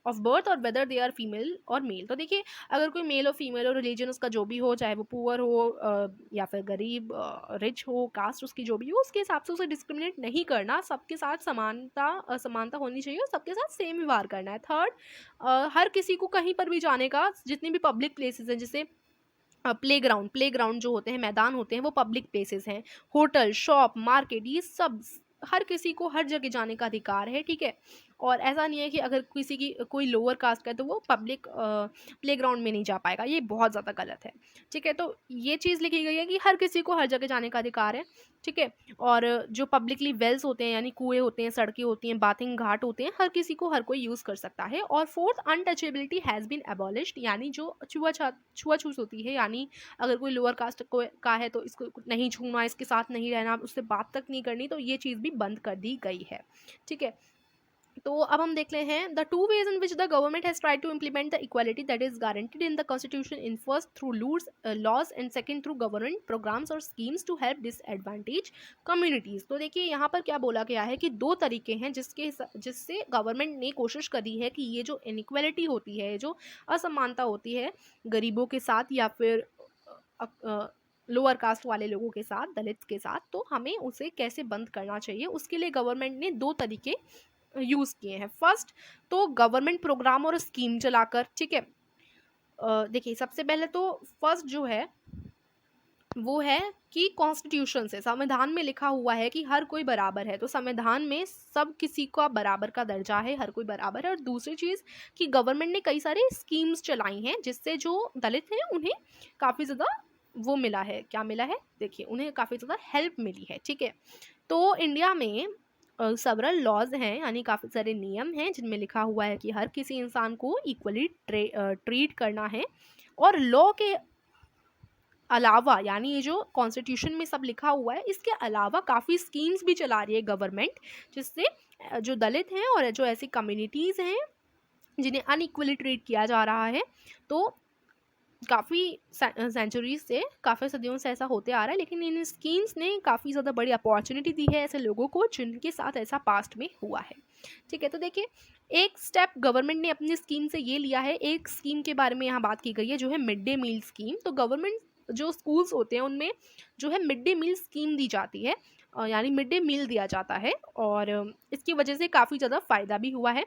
ऑफ बर्थ और वेदर दे आर फीमेल और मेल। तो देखिए अगर कोई मेल और फीमेल और रिलीजन उसका जो भी हो, चाहे वो पुअर हो या फिर गरीब, रिच हो, कास्ट उसकी जो भी हो, उसके हिसाब से उसे डिस्क्रिमिनेट नहीं करना, सबके साथ समानता होनी चाहिए और सबके साथ सेम व्यवहार करना है। थर्ड, हर किसी को कहीं पर भी जाने का, जितनी भी पब्लिक प्लेसेस हैं, जैसे प्लेग्राउंड जो होते हैं, मैदान होते हैं, वो पब्लिक प्लेसेस हैं, होटल, शॉप, मार्केट, ये सब हर किसी को हर जगह जाने का अधिकार है। ठीक है, और ऐसा नहीं है कि अगर किसी की कोई लोअर कास्ट का है तो वो पब्लिक प्लेग्राउंड में नहीं जा पाएगा, ये बहुत ज़्यादा गलत है। ठीक है, तो ये चीज़ लिखी गई है कि हर किसी को हर जगह जाने का अधिकार है। ठीक है, और जो पब्लिकली वेल्स होते हैं, यानी कुएँ होते हैं, सड़कें होती हैं, बाथिंग घाट होते हैं, हर किसी को हर कोई यूज़ कर सकता है। और fourth, untouchability has been abolished, यानी जो छुआछूत होती है, यानी अगर कोई लोअर कास्ट का है तो इसको नहीं छूना, इसके साथ नहीं रहना, उससे बात तक नहीं करनी, तो ये चीज़ भी बंद कर दी गई है। ठीक है, तो अब हम देख लेते हैं the two ways in which the government has tried to implement the equality that is guaranteed in the constitution, in first through laws and second through government programs और schemes to help disadvantage communities. तो देखिए यहाँ पर क्या बोला गया है कि दो तरीके हैं जिससे गवर्नमेंट ने कोशिश करी है कि ये जो इनइक्वालिटी होती है, जो असमानता होती है गरीबों के साथ या फिर लोअर कास्ट वाले लोगों के साथ, दलित के साथ, तो हमें उसे कैसे बंद करना चाहिए, उसके लिए गवर्नमेंट ने दो तरीके यूज़ किए हैं। फर्स्ट तो गवर्नमेंट प्रोग्राम और स्कीम चलाकर। ठीक है, देखिए सबसे पहले तो फर्स्ट जो है वो है कि कॉन्स्टिट्यूशन से, संविधान में लिखा हुआ है कि हर कोई बराबर है, तो संविधान में सब किसी का बराबर का दर्जा है, हर कोई बराबर है। और दूसरी चीज़ कि गवर्नमेंट ने कई सारे स्कीम्स चलाई हैं जिससे जो दलित हैं उन्हें काफ़ी ज़्यादा वो मिला है, क्या मिला है, देखिए उन्हें काफ़ी ज़्यादा हेल्प मिली है। ठीक है, तो इंडिया में सेवरल लॉज हैं, यानी काफ़ी सारे नियम हैं जिनमें लिखा हुआ है कि हर किसी इंसान को इक्वली ट्रीट करना है। और लॉ के अलावा, यानी ये जो कॉन्स्टिट्यूशन में सब लिखा हुआ है, इसके अलावा काफ़ी स्कीम्स भी चला रही है गवर्नमेंट, जिससे जो दलित हैं और जो ऐसी कम्युनिटीज़ हैं जिन्हें अनइक्वली ट्रीट किया जा रहा है, तो काफ़ी सेंचुरीज से, काफ़ी सदियों से ऐसा होते आ रहा है, लेकिन इन स्कीम्स ने काफ़ी ज़्यादा बड़ी अपॉर्चुनिटी दी है ऐसे लोगों को जिनके साथ ऐसा पास्ट में हुआ है। ठीक है, तो देखिए एक स्टेप गवर्नमेंट ने अपनी स्कीम से ये लिया है, एक स्कीम के बारे में यहाँ बात की गई है जो है मिड डे मील स्कीम। तो गवर्नमेंट जो स्कूल्स होते हैं उनमें जो है मिड डे मील स्कीम दी जाती है, यानी मिड डे मील दिया जाता है, और इसकी वजह से काफ़ी ज़्यादा फ़ायदा भी हुआ है।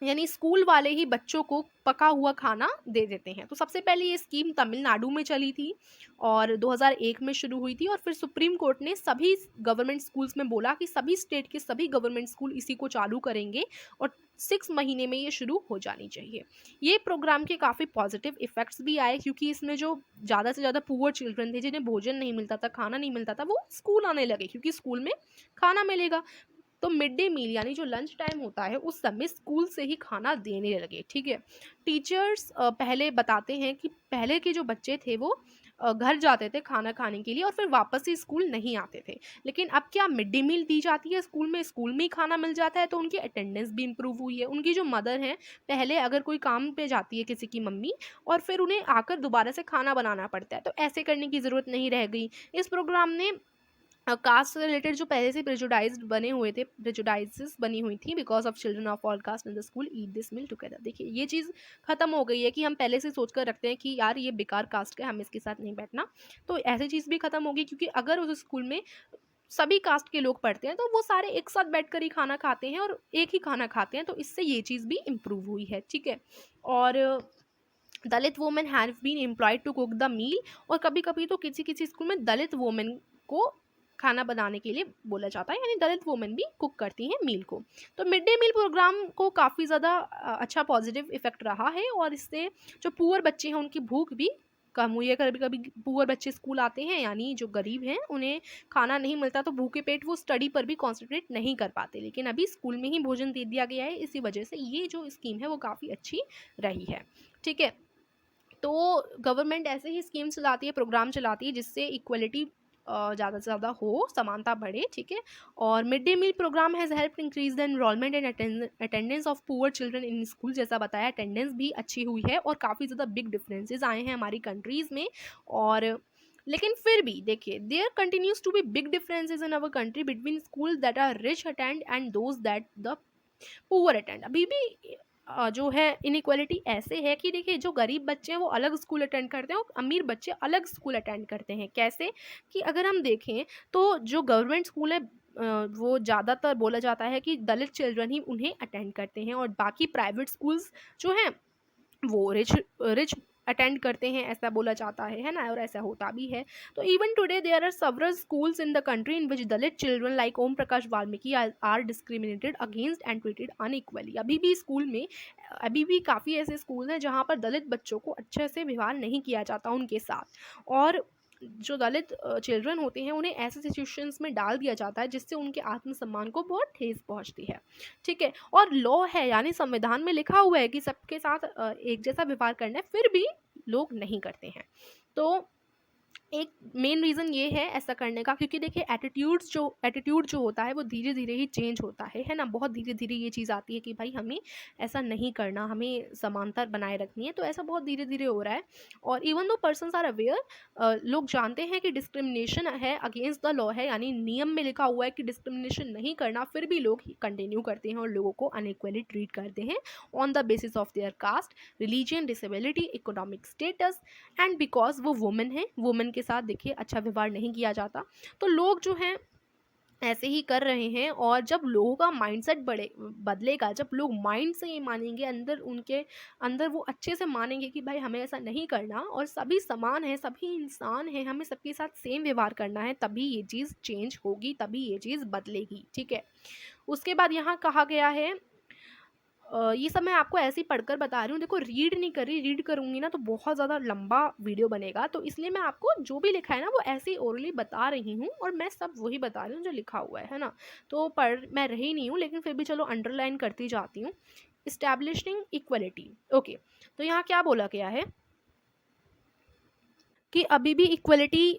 यानी स्कूल वाले ही बच्चों को पका हुआ खाना दे देते हैं। तो सबसे पहले ये स्कीम तमिलनाडु में चली थी और 2001 में शुरू हुई थी, और फिर सुप्रीम कोर्ट ने सभी गवर्नमेंट स्कूल्स में बोला कि सभी स्टेट के सभी गवर्नमेंट स्कूल इसी को चालू करेंगे और 6 महीने में ये शुरू हो जानी चाहिए। ये प्रोग्राम के काफ़ी पॉजिटिव इफ़ेक्ट्स भी आए, क्योंकि इसमें जो ज़्यादा से ज़्यादा पुअर चिल्ड्रन थे जिन्हें भोजन नहीं मिलता था, खाना नहीं मिलता था, वो स्कूल आने लगे क्योंकि स्कूल में खाना मिलेगा। तो मिड डे मील यानी जो लंच टाइम होता है उस समय स्कूल से ही खाना देने लगे, ठीक है। टीचर्स पहले बताते हैं कि पहले के जो बच्चे थे वो घर जाते थे खाना खाने के लिए और फिर वापस ही स्कूल नहीं आते थे, लेकिन अब क्या मिड डे मील दी जाती है स्कूल में ही खाना मिल जाता है, तो उनकी अटेंडेंस भी इम्प्रूव हुई है। उनकी जो मदर हैं, पहले अगर कोई काम पे जाती है किसी की मम्मी और फिर उन्हें आकर दोबारा से खाना बनाना पड़ता है, तो ऐसे करने की ज़रूरत नहीं रह गई। इस प्रोग्राम ने कास्ट से रिलेटेड जो पहले से प्रेजुडाइज्ड बने हुए थे, प्रेजुडाइजेस बनी हुई थी because of children of all caste in the school eat this meal together. देखिए ये चीज़ खत्म हो गई है कि हम पहले से सोचकर रखते हैं कि यार ये बेकार कास्ट का है, हम इसके साथ नहीं बैठना। तो ऐसी चीज़ भी खत्म होगी, क्योंकि अगर उस स्कूल में सभी कास्ट के लोग पढ़ते हैं तो वो सारे एक साथ बैठकर ही खाना खाते हैं और एक ही खाना खाते हैं, तो इससे ये चीज़ भी इम्प्रूव हुई है, ठीक है। और Dalit women have been employed to cook the meal, और कभी कभी तो किसी किसी स्कूल में दलित वुमेन को खाना बनाने के लिए बोला जाता है, यानी दलित वुमेन भी कुक करती हैं मील को। तो मिड डे मील प्रोग्राम को काफ़ी ज़्यादा अच्छा पॉजिटिव इफेक्ट रहा है, और इससे जो पुअर बच्चे हैं उनकी भूख भी कम हुई है। कभी कभी पुअर बच्चे स्कूल आते हैं, यानी जो गरीब हैं उन्हें खाना नहीं मिलता, तो भूखे पेट वो स्टडी पर भी कॉन्सेंट्रेट नहीं कर पाते, लेकिन अभी स्कूल में ही भोजन दे दिया गया है। इसी वजह से ये जो स्कीम है वो काफ़ी अच्छी रही है, ठीक है। तो गवर्नमेंट ऐसे ही स्कीम चलाती है, प्रोग्राम चलाती है जिससे इक्वलिटी ज़्यादा से ज़्यादा हो, समानता बढ़े, ठीक है। और mid day meal programme has help increase the enrolment and attendance of poor children in school. जैसा बताया, अटेंडेंस भी अच्छी हुई है और काफ़ी ज़्यादा बिग डिफरेंसेस आए हैं हमारी कंट्रीज़ में। और लेकिन फिर भी देखिए, there continues to be big differences in our country between school that are rich attend and those that the poor attend. अभी भी जो है इनइक्वालिटी ऐसे है कि देखिए, जो गरीब बच्चे हैं वो अलग स्कूल अटेंड करते हैं और अमीर बच्चे अलग स्कूल अटेंड करते हैं। कैसे कि अगर हम देखें तो जो गवर्नमेंट स्कूल है वो ज़्यादातर बोला जाता है कि दलित चिल्ड्रन ही उन्हें अटेंड करते हैं, और बाकी प्राइवेट स्कूल्स जो हैं वो रिच रिच अटेंड करते हैं, ऐसा बोला जाता है ना, और ऐसा होता भी है। तो even today there are several schools in the country in which Dalit children like Om Prakash Valmiki are discriminated against and treated unequally. अभी भी स्कूल में अभी भी काफ़ी ऐसे स्कूल हैं जहाँ पर दलित बच्चों को अच्छे से व्यवहार नहीं किया जाता उनके साथ, और जो दलित चिल्ड्रन होते हैं उन्हें ऐसे सिचुएशंस में डाल दिया जाता है जिससे उनके आत्मसम्मान को बहुत ठेस पहुंचती है, ठीक है। और लॉ है, यानी संविधान में लिखा हुआ है कि सबके साथ एक जैसा व्यवहार करना है, फिर भी लोग नहीं करते हैं। तो एक मेन रीज़न ये है ऐसा करने का, क्योंकि देखिए एटीट्यूड जो होता है वो धीरे धीरे ही चेंज होता है ना। बहुत धीरे धीरे ये चीज़ आती है कि भाई हमें ऐसा नहीं करना, हमें समानता बनाए रखनी है, तो ऐसा बहुत धीरे धीरे हो रहा है। और even though persons are aware, लोग जानते हैं कि डिस्क्रिमिनेशन है, अगेंस्ट द लॉ है, यानी नियम में लिखा हुआ है कि डिस्क्रिमिनेशन नहीं करना, फिर भी लोग कंटिन्यू करते हैं और लोगों को अनइक्वली ट्रीट करते हैं on the basis of their caste, religion, disability, economic status, and because वो वुमेन है, वुमेन के साथ देखिए अच्छा व्यवहार नहीं किया जाता, तो लोग जो हैं ऐसे ही कर रहे हैं। और जब लोगों का माइंडसेट बदलेगा, जब लोग माइंड से ये मानेंगे, अंदर उनके अंदर वो अच्छे से मानेंगे कि भाई हमें ऐसा नहीं करना और सभी समान हैं, सभी इंसान हैं, हमें सबके साथ सेम व्यवहार करना है, तभी ये चीज़ चेंज होगी, तभी ये चीज़ बदलेगी, ठीक है। उसके बाद यहाँ कहा गया है, ये सब मैं आपको ऐसे ही पढ़कर बता रही हूँ, देखो रीड नहीं कर रही, रीड करूँगी ना तो बहुत ज़्यादा लंबा वीडियो बनेगा, तो इसलिए मैं आपको जो भी लिखा है ना वो ऐसे ही ओरली बता रही हूँ, और मैं सब वही बता रही हूँ जो लिखा हुआ है ना। तो पढ़ मैं रही नहीं हूँ, लेकिन फिर भी चलो अंडरलाइन करती जाती हूँ। Establishing equality, okay. तो यहाँ क्या बोला गया है कि अभी भी इक्वलिटी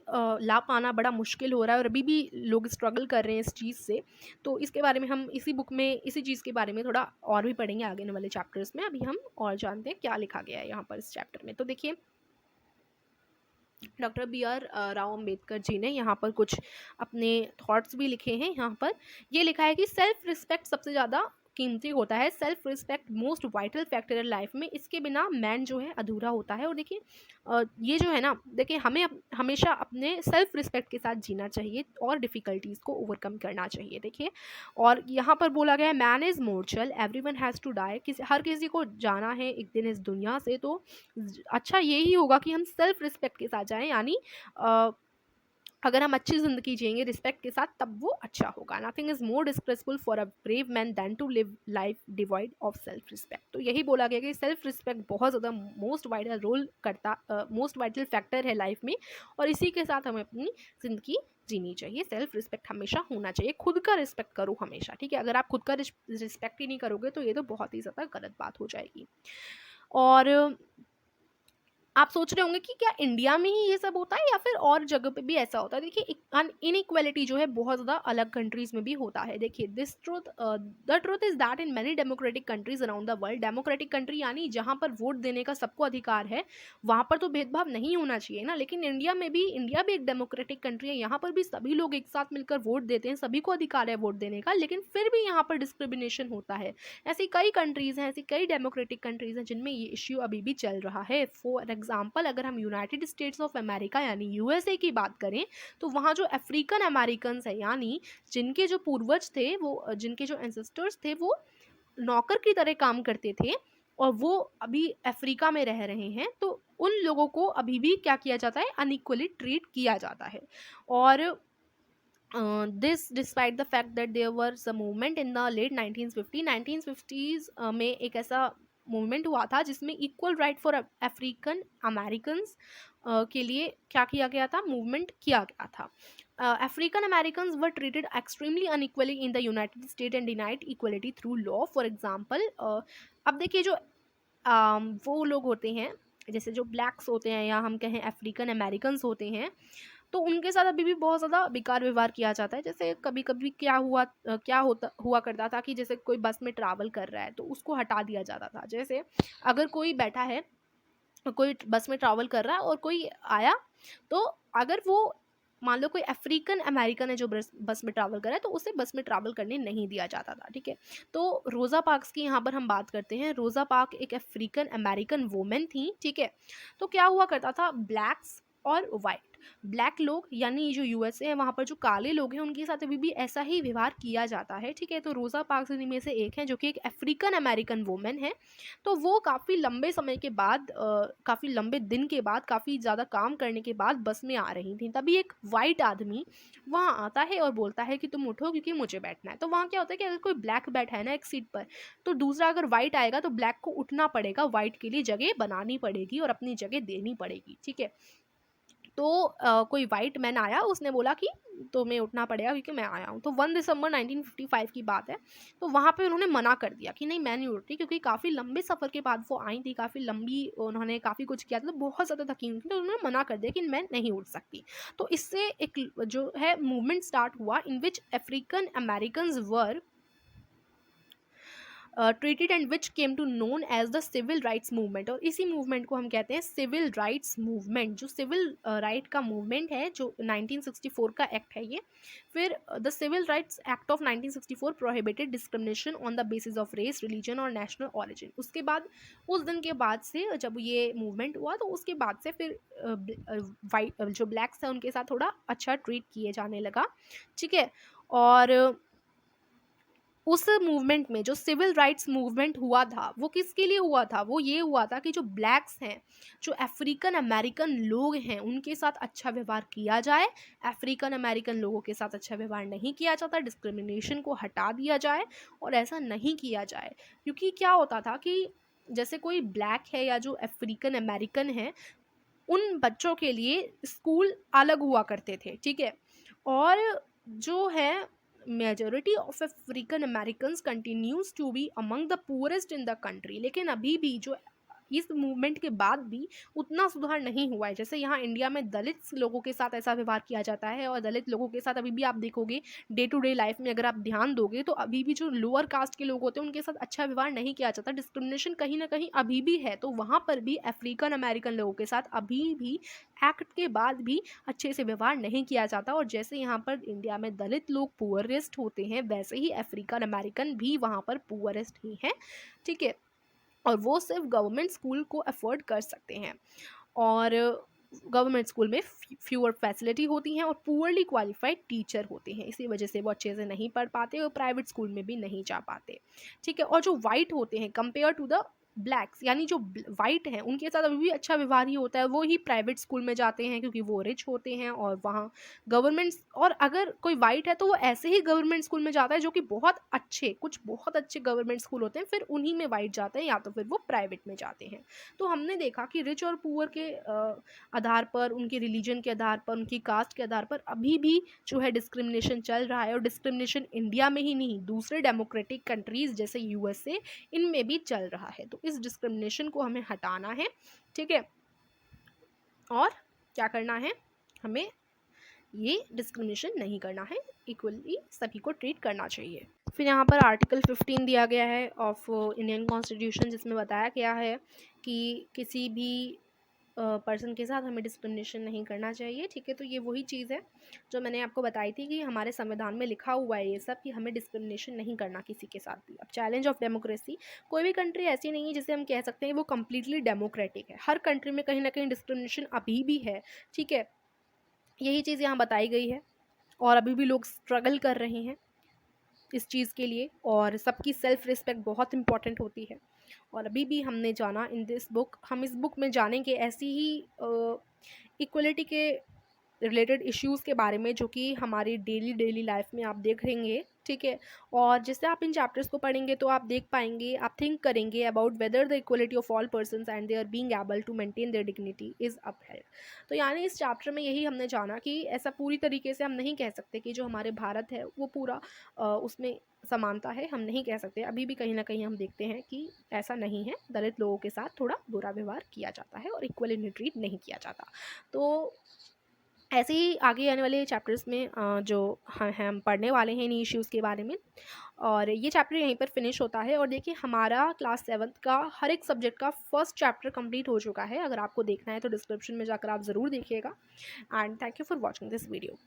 ला पाना बड़ा मुश्किल हो रहा है, और अभी भी लोग स्ट्रगल कर रहे हैं इस चीज़ से। तो इसके बारे में हम इसी बुक में इसी चीज़ के बारे में थोड़ा और भी पढ़ेंगे आगे वाले चैप्टर्स में। अभी हम और जानते हैं क्या लिखा गया है यहाँ पर इस चैप्टर में। तो देखिए, डॉक्टर B.R. राव अम्बेडकर जी ने यहाँ पर कुछ अपने थॉट्स भी लिखे हैं। यहाँ पर ये लिखा है कि सेल्फ रिस्पेक्ट सबसे ज़्यादा कीमती होता है। Self respect most vital factor in life में, इसके बिना मैन जो है अधूरा होता है। और देखिए ये जो है ना, देखिए हमें हमेशा अपने सेल्फ रिस्पेक्ट के साथ जीना चाहिए और डिफ़िकल्टीज़ को ओवरकम करना चाहिए। देखिए, और यहाँ पर बोला गया है man is mortal everyone has to die, हर किसी को जाना है एक दिन इस दुनिया से। तो अच्छा यही होगा कि हम सेल्फ रिस्पेक्ट के साथ जाएं, यानी अगर हम अच्छी ज़िंदगी जिएंगे रिस्पेक्ट के साथ, तब वो अच्छा होगा। Nothing is more disgraceful for a brave man than to live life devoid of self respect. तो यही बोला गया कि सेल्फ रिस्पेक्ट बहुत ज़्यादा मोस्ट वाइटल रोल करता, मोस्ट वाइटल फैक्टर है लाइफ में, और इसी के साथ हमें अपनी ज़िंदगी जीनी चाहिए। सेल्फ रिस्पेक्ट हमेशा होना चाहिए, खुद का रिस्पेक्ट करो हमेशा, ठीक है। अगर आप खुद का रिस्पेक्ट ही नहीं करोगे तो ये तो बहुत ही ज़्यादा गलत बात हो जाएगी। और आप सोच रहे होंगे कि क्या इंडिया में ही ये सब होता है या फिर और जगह पे भी ऐसा होता है। देखिए, इनइक्वालिटी जो है बहुत ज़्यादा अलग कंट्रीज में भी होता है। देखिए, the truth is that in many democratic countries around the world, democratic country यानी जहाँ पर वोट देने का सबको अधिकार है, वहाँ पर तो भेदभाव नहीं होना चाहिए ना। लेकिन इंडिया भी एक डेमोक्रेटिक कंट्री है, यहाँ पर भी सभी लोग एक साथ मिलकर वोट देते हैं, सभी को अधिकार है वोट देने का, लेकिन फिर भी यहाँ पर डिस्क्रिमिनेशन होता है। ऐसी कई कंट्रीज़ हैं, ऐसी कई डेमोक्रेटिक कंट्रीज़ हैं जिनमें ये इश्यू अभी भी चल रहा है। फॉर एग्जाम्पल, अगर हम यूनाइटेड स्टेट्स ऑफ अमेरिका यानी यूएसए की बात करें, तो वहाँ जो अफ्रीकन अमेरिकन्स है, यानी जिनके जो पूर्वज थे, वो जिनके जो एंसेस्टर्स थे, वो नौकर की तरह काम करते थे और वो अभी अफ्रीका में रह रहे हैं, तो उन लोगों को अभी भी क्या किया जाता है, अनइक्वली ट्रीट किया जाता है। और this despite the fact that there was a movement in the late 1950s में एक ऐसा मूवमेंट हुआ था जिसमें equal right for African Americans के लिए क्या किया गया था, मूवमेंट किया गया था। African Americans were treated extremely unequally in the United state and denied equality through law. For example, अब देखिए जो वो लोग होते हैं, जैसे जो ब्लैक्स होते हैं या हम कहें अफ्रीकन अमेरिकन्स होते हैं, तो उनके साथ अभी भी बहुत ज़्यादा बेकार व्यवहार किया जाता है। जैसे कभी कभी क्या हुआ करता था कि जैसे कोई बस में ट्रैवल कर रहा है तो उसको हटा दिया जाता था। जैसे अगर कोई बैठा है, कोई बस में ट्रैवल कर रहा है और कोई आया, तो अगर वो मान लो कोई अफ्रीकन अमेरिकन है जो बस में ट्रैवल कर रहा है, तो उसे बस में ट्रैवल करने नहीं दिया जाता था, ठीक है। तो रोज़ा पार्क्स की यहाँ पर हम बात करते हैं। रोज़ा पार्क एक अफ्रीकन अमेरिकन वुमेन थी, ठीक है। तो क्या हुआ करता था, ब्लैक्स और वाइट, ब्लैक लोग यानी जो यूएसए है, वहाँ पर जो काले लोग हैं उनके साथ अभी भी ऐसा ही व्यवहार किया जाता है, ठीक है। तो रोज़ा पार्क्स इनमें से एक है जो कि एक अफ्रीकन अमेरिकन वुमेन है। तो वो काफ़ी लंबे समय के बाद, काफ़ी लंबे दिन के बाद, काफ़ी ज़्यादा काम करने के बाद बस में आ रही थी। तभी एक वाइट आदमी वहाँ आता है और बोलता है कि तुम उठो क्योंकि मुझे बैठना है। तो वहाँ क्या होता है कि अगर कोई ब्लैक बैठा है ना एक सीट पर, तो दूसरा अगर वाइट आएगा तो ब्लैक को उठना पड़ेगा, वाइट के लिए जगह बनानी पड़ेगी और अपनी जगह देनी पड़ेगी, ठीक है। तो कोई वाइट मैन आया, उसने बोला कि तुम्हें उठना पड़ेगा क्योंकि मैं आया हूँ। तो 1 दिसंबर 1955 की बात है। तो वहाँ पे उन्होंने मना कर दिया कि नहीं, मैं नहीं उठती, क्योंकि काफ़ी लंबे सफ़र के बाद वो आई थी, काफ़ी लंबी, उन्होंने काफ़ी कुछ किया था, तो बहुत ज़्यादा थकी हुई थी, तो उन्होंने मना कर दिया कि मैं नहीं उठ सकती। तो इससे एक जो है मूवमेंट स्टार्ट हुआ in which African Americans were treated and which came to known as the civil rights movement. और इसी मूवमेंट को हम कहते हैं सिविल राइट्स मूवमेंट। जो सिविल राइट का मूवमेंट है, जो 1964 का एक्ट है ये। फिर the civil rights act of 1964 prohibited discrimination on the basis of race, religion और नेशनल ऑरिजिन। उसके बाद, उस दिन के बाद से जब ये मूवमेंट हुआ, तो उसके बाद से फिर वाइट जो ब्लैक्स हैं उनके साथ थोड़ा अच्छा ट्रीट किए जाने लगा, ठीक है। और उस मूवमेंट में जो सिविल राइट्स मूवमेंट हुआ था, वो किसके लिए हुआ था, वो ये हुआ था कि जो ब्लैक्स हैं, जो अफ्रीकन अमेरिकन लोग हैं, उनके साथ अच्छा व्यवहार किया जाए। अफ्रीकन अमेरिकन लोगों के साथ अच्छा व्यवहार नहीं किया जाता, डिस्क्रिमिनेशन को हटा दिया जाए और ऐसा नहीं किया जाए। क्योंकि क्या होता था कि जैसे कोई ब्लैक है या जो अफ्रीकन अमेरिकन है, उन बच्चों के लिए स्कूल अलग हुआ करते थे, ठीक है। और जो है majority of African Americans continues to be among the poorest in the country. लेकिन अभी भी जो इस मूवमेंट के बाद भी उतना सुधार नहीं हुआ है। जैसे यहाँ इंडिया में दलित लोगों के साथ ऐसा व्यवहार किया जाता है, और दलित लोगों के साथ अभी भी आप देखोगे डे टू डे लाइफ में, अगर आप ध्यान दोगे तो अभी भी जो लोअर कास्ट के लोग होते हैं उनके साथ अच्छा व्यवहार नहीं किया जाता, डिस्क्रिमिनेशन कहीं ना कहीं अभी भी है। तो वहाँ पर भी अफ्रीकन अमेरिकन लोगों के साथ अभी भी एक्ट के बाद भी अच्छे से व्यवहार नहीं किया जाता। और जैसे यहाँ पर इंडिया में दलित लोग पुअरेस्ट होते हैं, वैसे ही अफ्रीकन अमेरिकन भी वहाँ पर पुअरेस्ट ही हैं, ठीक है। और वो सिर्फ गवर्नमेंट स्कूल को अफोर्ड कर सकते हैं, और गवर्नमेंट स्कूल में फ्यूअर फैसिलिटी होती हैं और पुअरली क्वालिफाइड टीचर होते हैं, इसी वजह से वो अच्छे से नहीं पढ़ पाते और प्राइवेट स्कूल में भी नहीं जा पाते, ठीक है। और जो वाइट होते हैं कंपेयर टू द ब्लैक्स, यानी जो वाइट हैं उनके साथ अभी भी अच्छा व्यवहार ही होता है, वो ही प्राइवेट स्कूल में जाते हैं क्योंकि वो रिच होते हैं और वहाँ गवर्नमेंट, और अगर कोई वाइट है तो वो ऐसे ही गवर्नमेंट स्कूल में जाता है जो कि बहुत अच्छे, कुछ बहुत अच्छे गवर्नमेंट स्कूल होते हैं, फिर उन्हीं में वाइट जाते हैं या तो फिर वो प्राइवेट में जाते हैं। तो हमने देखा कि रिच और पुअर के आधार पर, उनके रिलीजन के आधार पर, उनकी कास्ट के आधार पर अभी भी जो है डिस्क्रिमिनेशन चल रहा है, और डिस्क्रिमिनेशन इंडिया में ही नहीं दूसरे डेमोक्रेटिक कंट्रीज़ जैसे यूएसए इनमें भी चल रहा है। तो इस डिस्क्रिमिनेशन को हमें हटाना है, ठीक है। और क्या करना है, हमें ये डिस्क्रिमिनेशन नहीं करना है, इक्वली सभी को ट्रीट करना चाहिए। फिर यहाँ पर आर्टिकल 15 दिया गया है ऑफ इंडियन कॉन्स्टिट्यूशन, जिसमें बताया गया है कि किसी भी पर्सन के साथ हमें डिस्क्रिमिनेशन नहीं करना चाहिए, ठीक है। तो ये वही चीज़ है जो मैंने आपको बताई थी कि हमारे संविधान में लिखा हुआ है ये सब, कि हमें डिस्क्रिमिनेशन नहीं करना किसी के साथ भी। अब चैलेंज ऑफ डेमोक्रेसी, कोई भी कंट्री ऐसी नहीं है जिसे हम कह सकते हैं वो कम्प्लीटली डेमोक्रेटिक है, हर कंट्री में कहीं ना कहीं डिस्क्रिमिनेशन अभी भी है, ठीक है। यही चीज़ यहाँ बताई गई है, और अभी भी लोग स्ट्रगल कर रहे हैं इस चीज़ के लिए, और सबकी सेल्फ रिस्पेक्ट बहुत इंपॉर्टेंट होती है। और अभी भी हमने जाना इन दिस बुक, हम इस बुक में जानेंगे ऐसी ही इक्वलिटी के रिलेटेड इश्यूज़ के बारे में जो कि हमारी डेली लाइफ में आप देखेंगे, ठीक है। और जैसे आप इन चैप्टर्स को पढ़ेंगे तो आप देख पाएंगे, आप थिंक करेंगे about whether the equality of all persons and they are being able to maintain their dignity is upheld. तो यानी इस चैप्टर में यही हमने जाना कि ऐसा पूरी तरीके से हम नहीं कह सकते कि जो हमारे भारत है वो पूरा उसमें समानता है, हम नहीं कह सकते। अभी भी कहीं ना कहीं हम देखते हैं कि ऐसा नहीं है, दलित लोगों के साथ थोड़ा बुरा व्यवहार किया जाता है और इक्वली ट्रीट नहीं किया जाता। तो ऐसे ही आगे आने वाले चैप्टर्स में जो हम पढ़ने वाले हैं इन इश्यूज़ के बारे में, और ये चैप्टर यहीं पर फिनिश होता है। और देखिए हमारा क्लास 7th का हर एक सब्जेक्ट का फर्स्ट चैप्टर कंप्लीट हो चुका है, अगर आपको देखना है तो डिस्क्रिप्शन में जाकर आप ज़रूर देखिएगा। And thank you for watching this video.